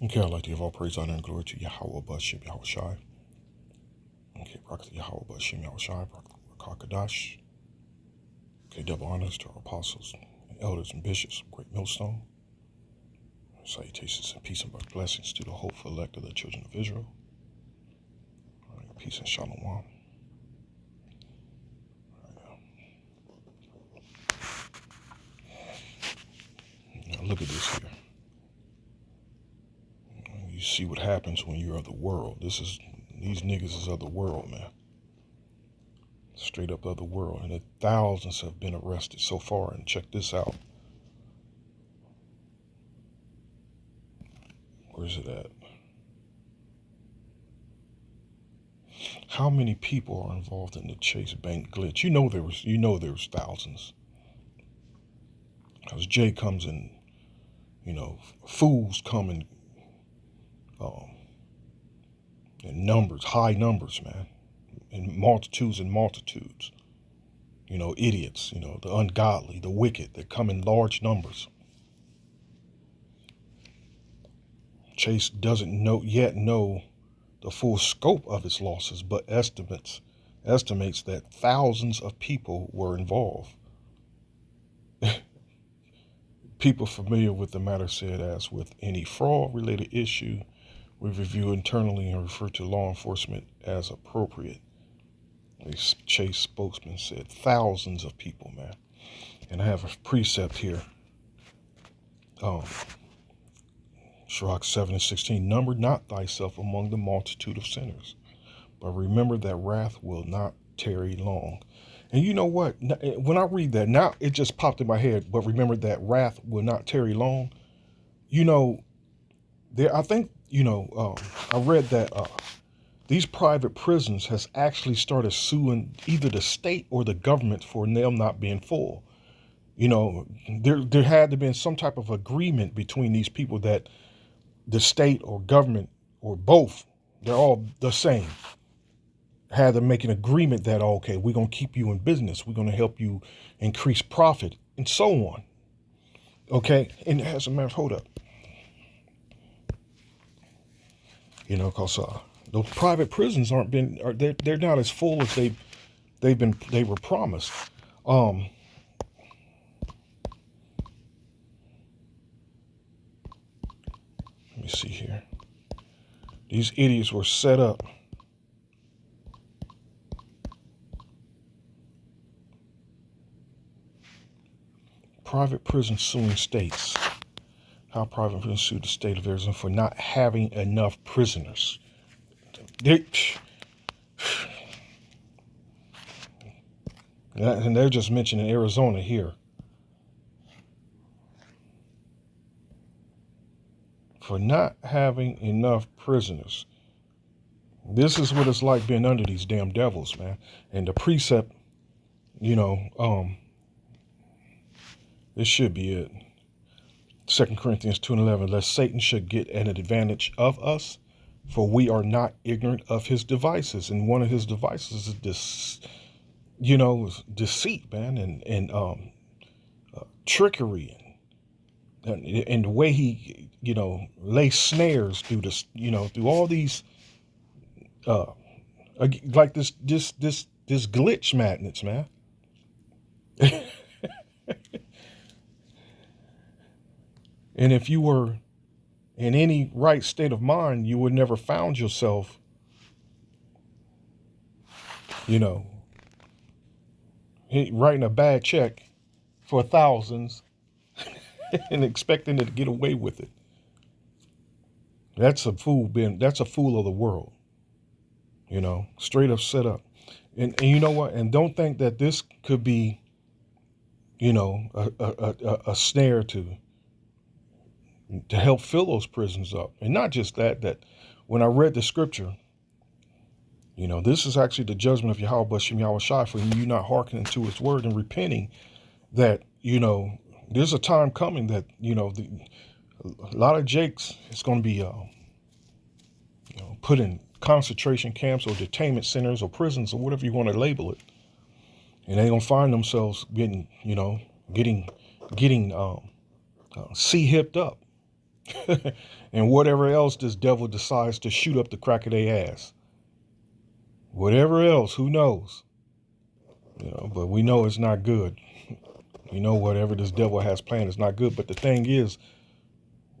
Okay, I'd like to give all praise, honor, and glory to Yahweh Bashem Yahweh Shai. Okay, Barak Yahweh Bashem Yahweh Shai, Barak Kadash. Okay, double honors to our apostles and elders and bishops of Great Millstone. Salutations and peace and blessings to the hopeful elect of the children of Israel. All right, peace and shalom. All right, now look at this here. You see what happens when you're of the world. These niggas is of the world, man. Straight up of the world. And thousands have been arrested so far. And check this out. Where's it at? How many people are involved in the Chase Bank glitch? You know there was thousands. Because Jay comes in, fools come in numbers, high numbers, man. In multitudes and multitudes. Idiots, the ungodly, the wicked, that come in large numbers. Chase doesn't yet know the full scope of its losses, but estimates that thousands of people were involved. People familiar with the matter said, as with any fraud-related issue, we review internally and refer to law enforcement as appropriate. A Chase spokesman said thousands of people, man. And I have a precept here. Sirach 7:16, number not thyself among the multitude of sinners, but remember that wrath will not tarry long. And you know what? When I read that, now it just popped in my head, but remember that wrath will not tarry long. I think, I read that these private prisons has actually started suing either the state or the government for them not being full. There had to have been some type of agreement between these people that the state or government or both, they're all the same, had to make an agreement that, okay, we're going to keep you in business. We're going to help you increase profit and so on. Okay. And as a matter of, hold up. Because those private prisons they're not as full as they were promised. Let me see here. These idiots were set up. Private prisons suing states. How private prisons sued the state of Arizona for not having enough prisoners. And they're just mentioning Arizona here. For not having enough prisoners. This is what it's like being under these damn devils, man. And the precept, this should be it. 2 Corinthians 2:11, lest Satan should get an advantage of us, for we are not ignorant of his devices. And one of his devices is this, deceit, man, and trickery, and the way he, lay snares through this, through all these, like this glitch magnets, man. And if you were in any right state of mind, you would never found yourself, writing a bad check for thousands and expecting to get away with it. That's a fool of the world, straight up set up. And you know what? And don't think that this could be, a snare to help fill those prisons up. And not just that when I read the scripture, this is actually the judgment of Yahweh Bashem Yahweh Shai for you not hearkening to his word and repenting, that, there's a time coming that, a lot of Jakes is going to be put in concentration camps or detainment centers or prisons or whatever you want to label it. And they're going to find themselves getting sea-hipped up. and whatever else this devil decides to shoot up the crack of their ass. Whatever else, who knows? But we know it's not good. We know whatever this devil has planned is not good. But the thing is,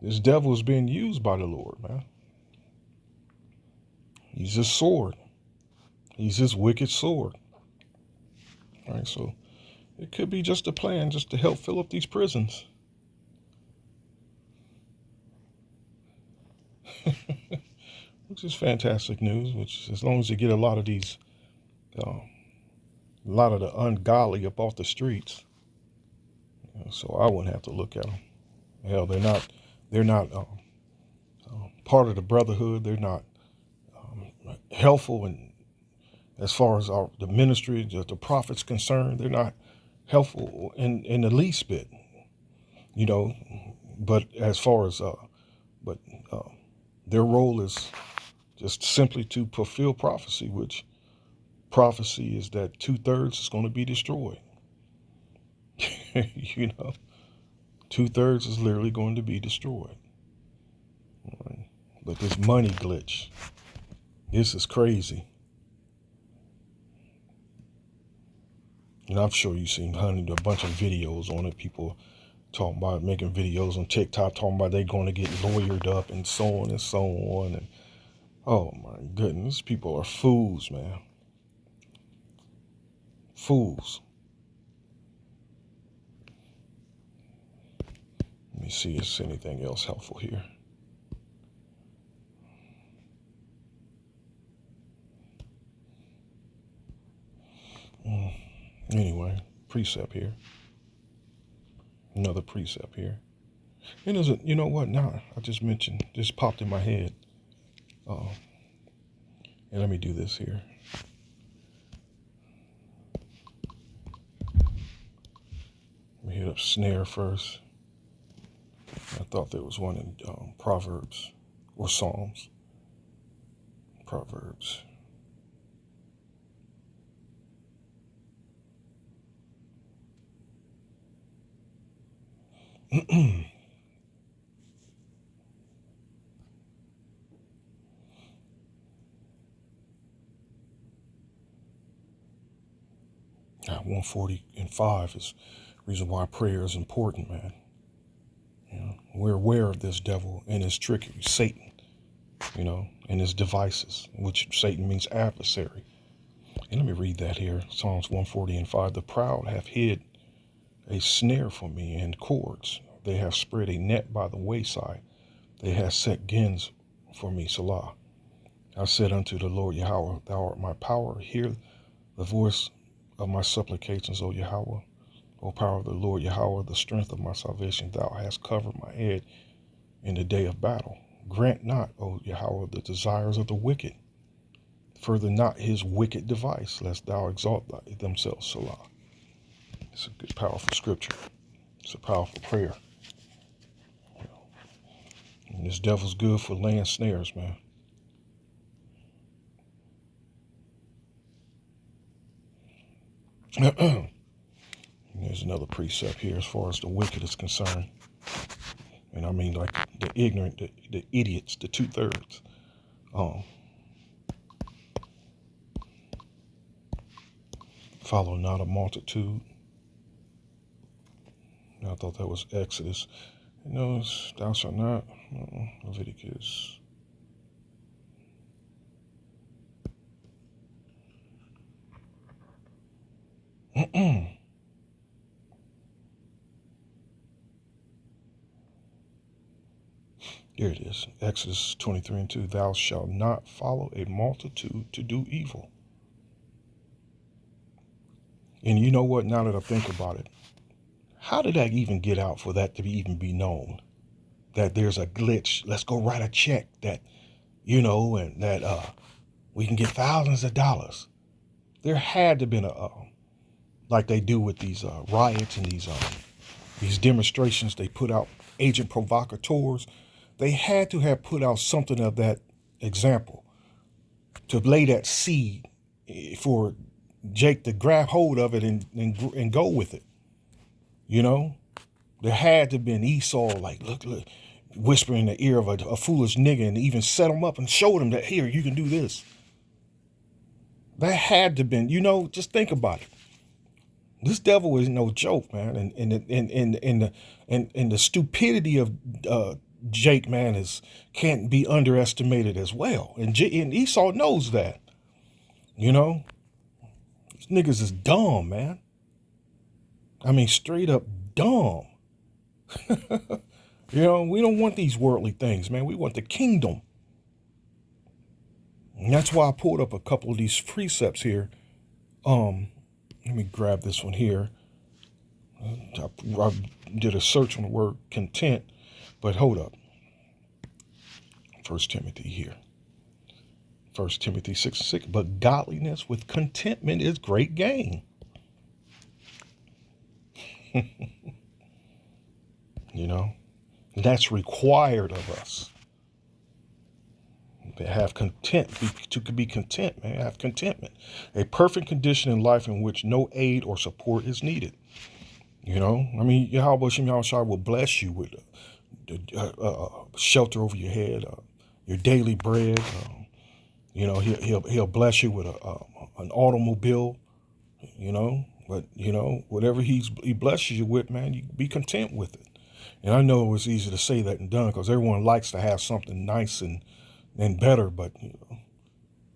this devil is being used by the Lord, man. He's his sword. He's his wicked sword. All right, so it could be just a plan just to help fill up these prisons. Which is fantastic news, which as long as you get a lot of these, a lot of the ungodly up off the streets, so I wouldn't have to look at them. Hell, they're not part of the brotherhood. They're not helpful, and as far as the ministry, the prophet's concerned, they're not helpful in the least bit, But as far as their role is just simply to fulfill prophecy, which prophecy is that 2/3 is going to be destroyed. 2/3 is literally going to be destroyed. Right. But this money glitch, this is crazy. And I'm sure you've seen a bunch of videos on it. People talking about making videos on TikTok, talking about they're going to get lawyered up and so on and so on. And oh my goodness, people are fools, man. Fools. Let me see if there's anything else helpful here. Anyway, precept here. Another precept here. And there's you know what? Now I just mentioned, this popped in my head. And let me do this here. Let me hit up snare first. I thought there was one in Proverbs or Psalms. Proverbs. At 145 is the reason why prayer is important, man. We're aware of this devil and his trickery, Satan, and his devices, which Satan means adversary. And let me read that here. Psalms 140:5. The proud have hid a snare for me and cords. They have spread a net by the wayside. They have set gins for me, Salah. I said unto the Lord Yahweh, thou art my power. Hear the voice of my supplications, O Yahweh. O power of the Lord Yahweh, the strength of my salvation, thou hast covered my head in the day of battle. Grant not, O Yahweh, the desires of the wicked. Further not his wicked device, lest thou exalt themselves, Salah. It's a good, powerful scripture. It's a powerful prayer. And this devil's good for laying snares, man. There's another precept here as far as the wicked is concerned. And I mean like the ignorant, the idiots, the 2/3. Follow not a multitude. I thought that was Exodus. Thou shalt not. Leviticus. Here it is. Exodus 23:2. Thou shalt not follow a multitude to do evil. And you know what? Now that I think about it, how did that even get out for that to even be known? That there's a glitch. Let's go write a check that, and that we can get thousands of dollars. There had to have been like they do with these riots and these demonstrations they put out, agent provocateurs. They had to have put out something of that example to lay that seed for Jake to grab hold of it and go with it. There had to have been Esau, like, look, whisper in the ear of a foolish nigga and even set him up and showed him that, here, you can do this. That had to been, just think about it. This devil is no joke, man. And the stupidity of Jake, man, can't be underestimated as well. And Esau knows that. These niggas is dumb, man. I mean, straight up dumb. We don't want these worldly things, man. We want the kingdom. And that's why I pulled up a couple of these precepts here. Let me grab this one here. I did a search on the word content, but hold up. 1 Timothy here. 1 Timothy 6:6. But godliness with contentment is great gain. That's required of us. To have content, to be content, man. Have contentment. A perfect condition in life in which no aid or support is needed. Yahweh Shem Yahushua will bless you with shelter over your head, your daily bread. He'll bless you with an automobile. But whatever he blesses you with, man, you be content with it. And I know it was easy to say that and done because everyone likes to have something nice and better, but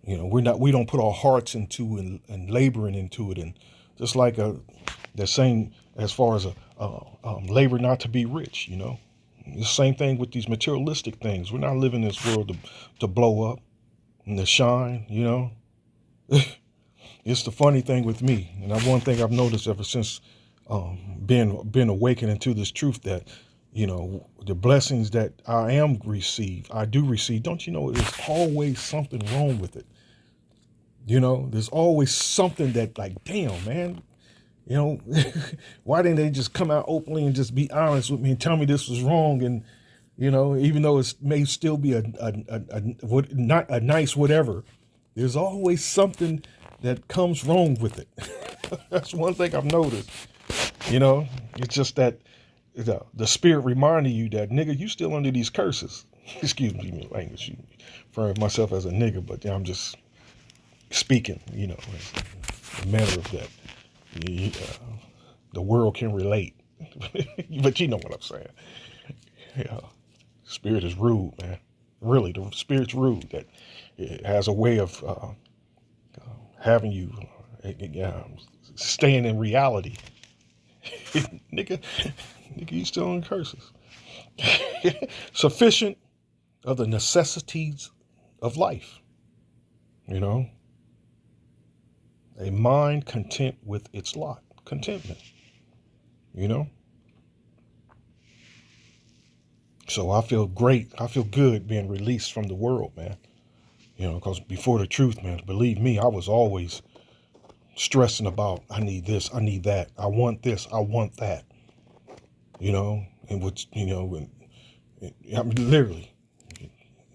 we don't put our hearts into and laboring into it. And just like they're saying as far as labor not to be rich, the same thing with these materialistic things. We're not living in this world to blow up and to shine. It's the funny thing with me, and that's one thing I've noticed ever since being awakened into this truth that the blessings that I do receive. Don't you know there's always something wrong with it? There's always something that, like, damn, man, why didn't they just come out openly and just be honest with me and tell me this was wrong? And, even though it may still be not a nice whatever, there's always something that comes wrong with it. That's one thing I've noticed. It's just that the spirit reminding you that, nigga, you still under these curses. Excuse me, language. Referring to myself as a nigga, but I'm just speaking, the manner of that. The world can relate, but you know what I'm saying. Yeah, spirit is rude, man. Really, the spirit's rude. That it has a way of having you staying in reality. Nigga, you still in curses. Sufficient of the necessities of life. A mind content with its lot. Contentment. So I feel great. I feel good being released from the world, man. Because before the truth, man, believe me, I was always stressing about, I need this, I need that. I want this, I want that. And which, I mean, literally,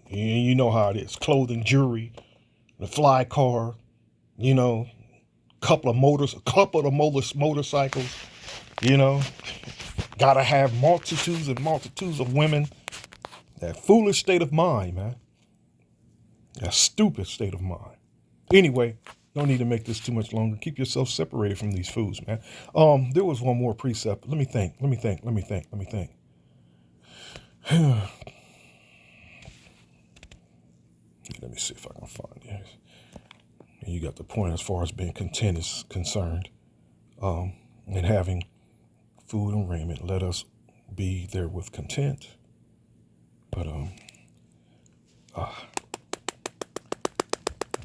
you know how it is. Clothing, jewelry, the fly car, couple of motorcycles, gotta have multitudes and multitudes of women. That foolish state of mind, man. That stupid state of mind. Anyway, no need to make this too much longer. Keep yourself separated from these fools, man. There was one more precept. Let me think. Let me see if I can find it. And you got the point as far as being content is concerned. And having food and raiment, let us be there with content. But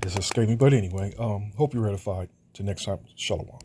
this escaped me. But anyway, hope you're edified. Till next time, shalom.